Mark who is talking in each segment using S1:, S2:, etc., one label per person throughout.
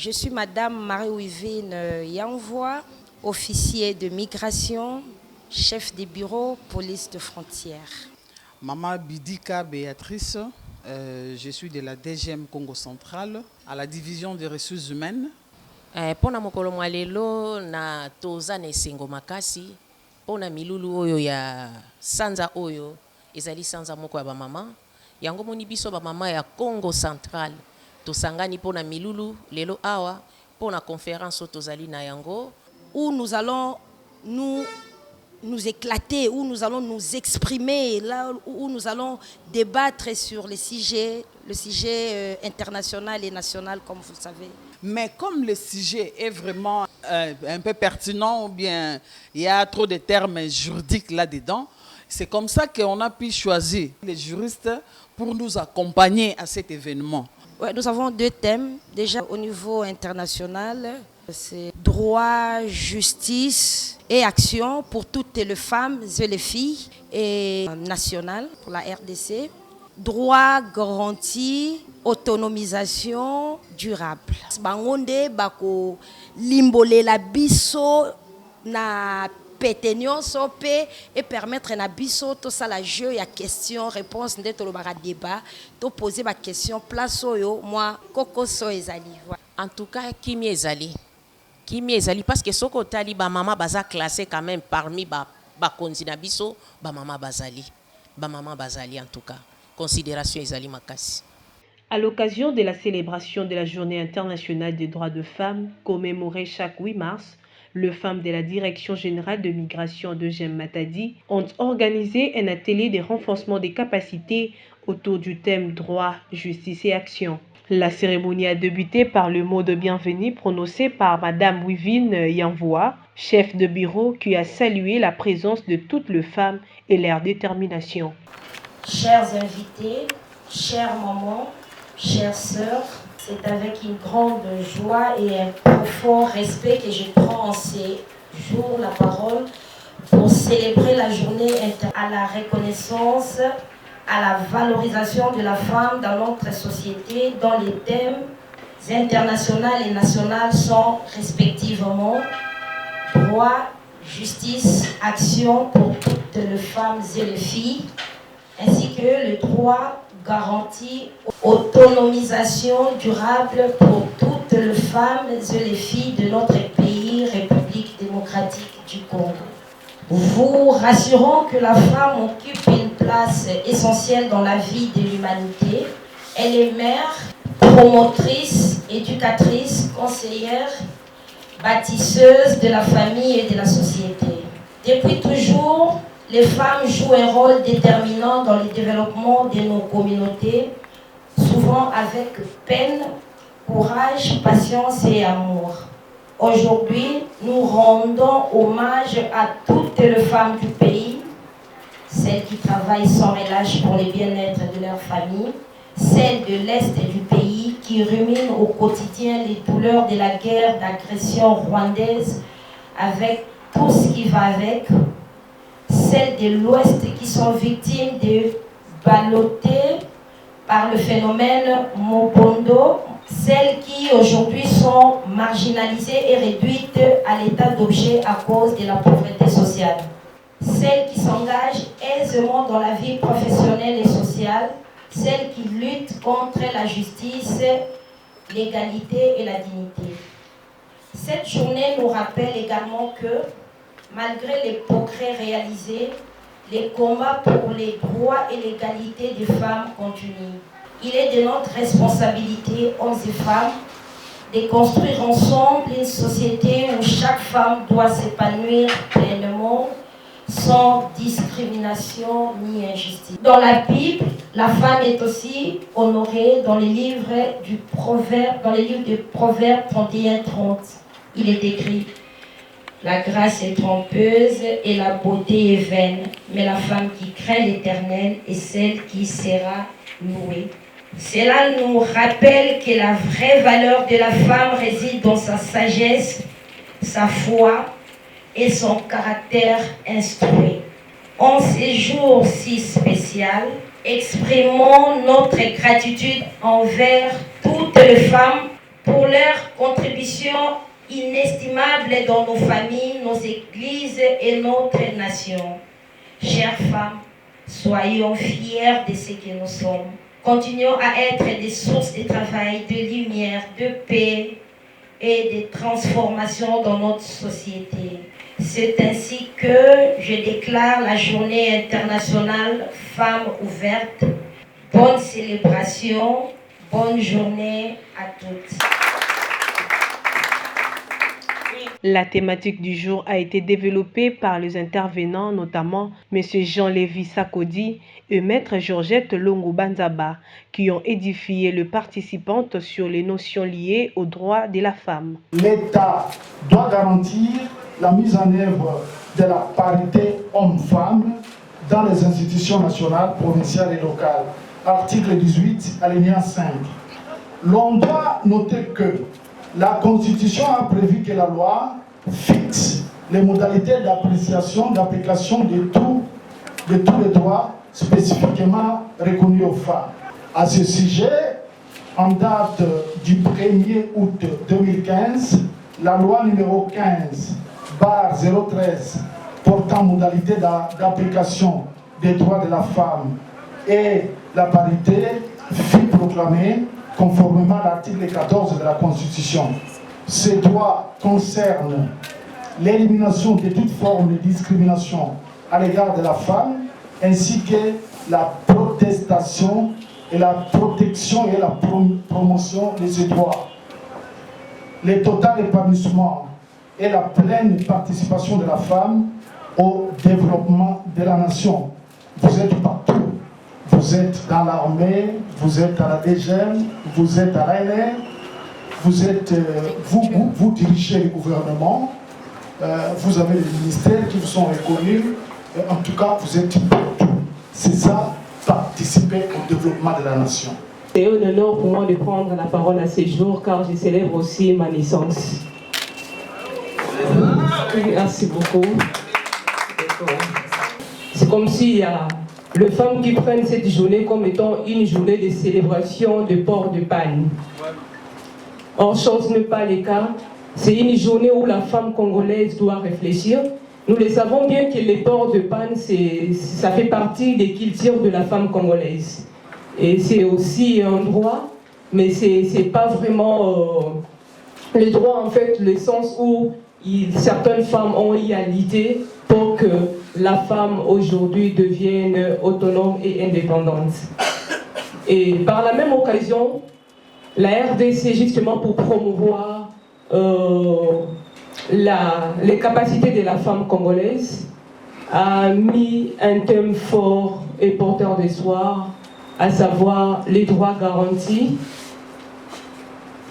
S1: Je suis Madame Marie-Wivine Yanvoa, officier de migration, chef des bureaux police de frontière.
S2: Maman Bidika Béatrice, je suis de la DGM Congo Central, à la division des ressources humaines.
S3: Pona mokolo mwalelo na toza na esengo makasi pona milulu oyo ya sanza oyo ezali sanza moko ya bamama yango moni biso bamama ya Congo Central tosangani pona milulu lelo awa pona conférence tozali na yango
S1: où nous allons nous éclater, où nous allons nous exprimer, là où nous allons débattre sur le sujet international et national, comme vous le savez.
S2: Mais comme le sujet est vraiment un peu pertinent, ou bien il y a trop de termes juridiques là-dedans, c'est comme ça qu'on a pu choisir les juristes pour nous accompagner à cet événement.
S1: Ouais, nous avons deux thèmes. Déjà au niveau international, c'est droit, justice et action pour toutes les femmes et les filles, et national pour la RDC. Droit, garantie, autonomisation durable. Bangonde bako limbolé la biso na péténionso pe et permettre na biso to ça la jeu ya question réponse ndé to lobara débat to poser ma question place oyo moi koko so ezali.
S3: En tout cas kimi ezali parce que soko tali ba mama baza classé quand même parmi ba konzi na biso ba mama bazali en tout cas considération ezali makasi.
S4: À l'occasion de la célébration de la Journée internationale des droits de femmes, commémorée chaque 8 mars, les femmes de la Direction générale de migration de Jem Matadi ont organisé un atelier de renforcement des capacités autour du thème droit, justice et action. La cérémonie a débuté par le mot de bienvenue prononcé par Madame Wivine Yanvoa, chef de bureau, qui a salué la présence de toutes les femmes et leur détermination.
S1: Chers invités, chères mamans, chères sœurs, c'est avec une grande joie et un profond respect que je prends en ces jours la parole pour célébrer la journée à la reconnaissance, à la valorisation de la femme dans notre société, dont les thèmes internationaux et nationaux sont respectivement droit, justice, action pour toutes les femmes et les filles, ainsi que le droit garantie, autonomisation durable pour toutes les femmes et les filles de notre pays, République démocratique du Congo. Vous rassurons que la femme occupe une place essentielle dans la vie de l'humanité. Elle est mère, promotrice, éducatrice, conseillère, bâtisseuse de la famille et de la société. Depuis toujours, les femmes jouent un rôle déterminant dans le développement de nos communautés, souvent avec peine, courage, patience et amour. Aujourd'hui, nous rendons hommage à toutes les femmes du pays, celles qui travaillent sans relâche pour le bien-être de leur famille, celles de l'Est du pays qui ruminent au quotidien les douleurs de la guerre d'agression rwandaise avec tout ce qui va avec, celles de l'Ouest qui sont victimes de ballottés par le phénomène Mobondo, celles qui aujourd'hui sont marginalisées et réduites à l'état d'objet à cause de la pauvreté sociale, celles qui s'engagent aisément dans la vie professionnelle et sociale, celles qui luttent contre la justice, l'égalité et la dignité. Cette journée nous rappelle également que malgré les progrès réalisés, les combats pour les droits et l'égalité des femmes continuent. Il est de notre responsabilité, hommes et femmes, de construire ensemble une société où chaque femme doit s'épanouir pleinement, sans discrimination ni injustice. Dans la Bible, la femme est aussi honorée dans les livres de Proverbes 31-30. Il est écrit: la grâce est trompeuse et la beauté est vaine, mais la femme qui craint l'Éternel est celle qui sera louée. Cela nous rappelle que la vraie valeur de la femme réside dans sa sagesse, sa foi et son caractère instruit. En ces jours si spéciaux, exprimons notre gratitude envers toutes les femmes pour leur contribution inestimable dans nos familles, nos églises et notre nation. Chères femmes, soyons fiers de ce que nous sommes. Continuons à être des sources de travail, de lumière, de paix et de transformation dans notre société. C'est ainsi que je déclare la journée internationale Femmes ouvertes. Bonne célébration, bonne journée à toutes.
S4: La thématique du jour a été développée par les intervenants, notamment M. Jean-Lévi Sakodi et Maître Georgette Longo-Banzaba, qui ont édifié les participantes sur les notions liées aux droits de la femme.
S5: L'État doit garantir la mise en œuvre de la parité homme-femme dans les institutions nationales, provinciales et locales. Article 18, alinéa 5. L'on doit noter que la Constitution a prévu que la loi fixe les modalités d'appréciation, d'application de tous les droits spécifiquement reconnus aux femmes. À ce sujet, en date du 1er août 2015, la loi numéro 15/013 portant modalité d'application des droits de la femme et la parité fut proclamée conformément à l'article 14 de la Constitution. Ces droits concernent l'élimination de toute forme de discrimination à l'égard de la femme, ainsi que la protestation et la protection et la promotion de ces droits. Le total épanouissement et la pleine participation de la femme au développement de la nation. Vous êtes partout. Vous êtes dans l'armée, vous êtes à la DGM, vous êtes à l'ANR, vous dirigez le gouvernement, vous avez les ministères qui vous sont reconnus, en tout cas vous êtes partout. C'est ça, participer au développement de la nation.
S6: C'est un honneur pour moi de prendre la parole à ce jour car je célèbre aussi ma naissance. Merci beaucoup. C'est comme s'il y a les femmes qui prennent cette journée comme étant une journée de célébration de port de panne. Or, chose n'est pas le cas. C'est une journée où la femme congolaise doit réfléchir. Nous le savons bien que les ports de panne, ça fait partie des cultures de la femme congolaise. Et c'est aussi un droit, mais c'est pas vraiment le droit, en fait, le sens où certaines femmes ont égalité pour que la femme aujourd'hui devienne autonome et indépendante. Et par la même occasion, la RDC, justement pour promouvoir les capacités de la femme congolaise, a mis un thème fort et porteur d'espoir, à savoir les droits garantis,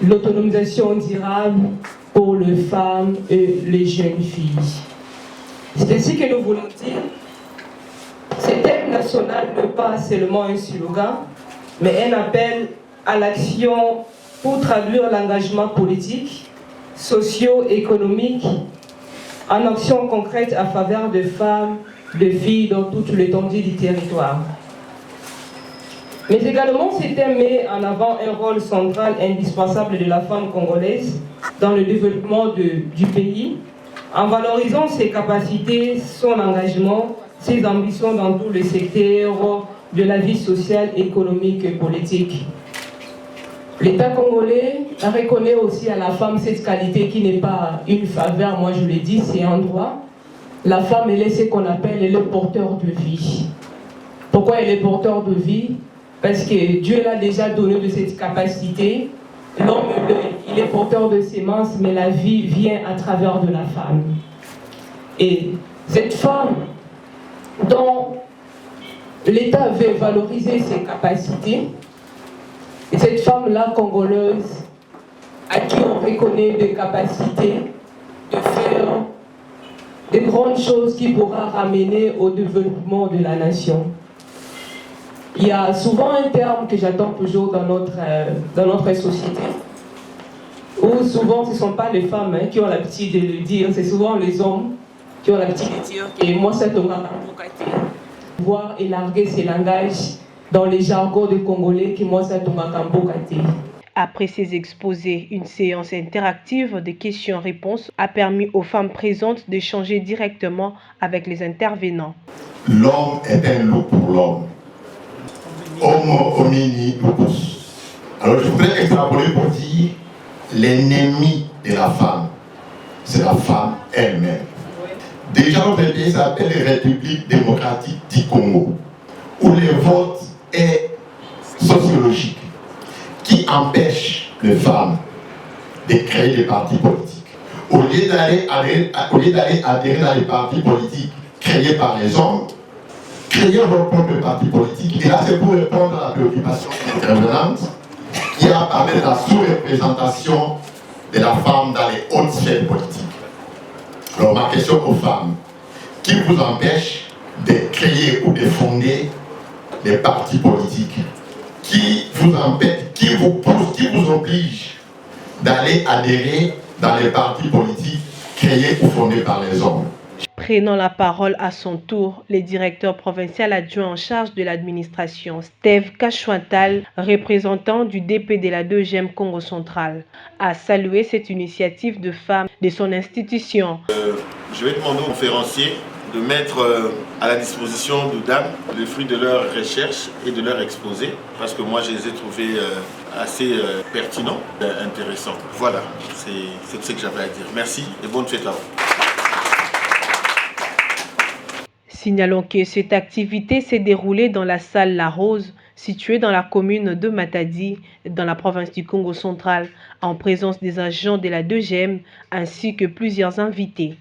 S6: l'autonomisation durable pour les femmes et les jeunes filles. C'est ainsi que nous voulons dire, ce thème national n'est pas seulement un slogan, mais un appel à l'action pour traduire l'engagement politique, socio-économique, en action concrète à faveur de femmes, de filles dans toute l'étendue du territoire. Mais également, ce thème met en avant un rôle central indispensable de la femme congolaise dans le développement du pays, en valorisant ses capacités, son engagement, ses ambitions dans tous les secteurs de la vie sociale, économique et politique. L'État congolais reconnaît aussi à la femme cette qualité qui n'est pas une faveur, moi je l'ai dit, c'est un droit. La femme, elle est ce qu'on appelle, elle est porteur de vie. Pourquoi elle est porteur de vie? Parce que Dieu l'a déjà donné de cette capacité. L'homme, il est porteur de sémences, mais la vie vient à travers de la femme. Et cette femme, dont l'État veut valoriser ses capacités, et cette femme-là, congolaise, à qui on reconnaît des capacités de faire des grandes choses qui pourra ramener au développement de la nation. Il y a souvent un terme que j'attends toujours dans notre société, où souvent ce ne sont pas les femmes qui ont l'habitude de le dire, c'est souvent les hommes qui ont l'habitude de dire que moi ça tombe à voir élarguer ces langages dans les jargons de Congolais qui moi ça tombe à.
S4: Après ces exposés, une séance interactive de questions-réponses a permis aux femmes présentes d'échanger directement avec les intervenants.
S7: L'homme est un loup pour l'homme. Homo homini lupus. Alors je voudrais extrapoler pour dire l'ennemi de la femme, c'est la femme elle-même. Déjà notre pays s'appelle la République démocratique du Congo, où le vote est sociologique, qui empêche les femmes de créer des partis politiques. Au lieu d'aller adhérer dans les partis politiques créés par les hommes, créer leur propre parti politique. Et là, c'est pour répondre à la préoccupation intervenante qui a parlé de la sous-représentation de la femme dans les hautes sphères politiques. Alors, ma question aux femmes, qui vous empêche de créer ou de fonder des partis politiques? Qui vous empêche, qui vous pousse, qui vous oblige d'aller adhérer dans les partis politiques créés ou fondés par les hommes?
S4: Prenant la parole à son tour, le directeur provincial adjoint en charge de l'administration, Steve Kachouantal, représentant du DP de la 2e Congo central, a salué cette initiative de femmes de son institution.
S8: Je vais demander aux conférenciers de mettre à la disposition de dames le fruit de leurs recherches et de leur exposé, parce que moi je les ai trouvés assez pertinents, intéressants. Voilà, c'est ce que j'avais à dire. Merci et bonne fête à vous.
S4: Signalons que cette activité s'est déroulée dans la salle La Rose, située dans la commune de Matadi, dans la province du Congo central, en présence des agents de la 2e ainsi que plusieurs invités.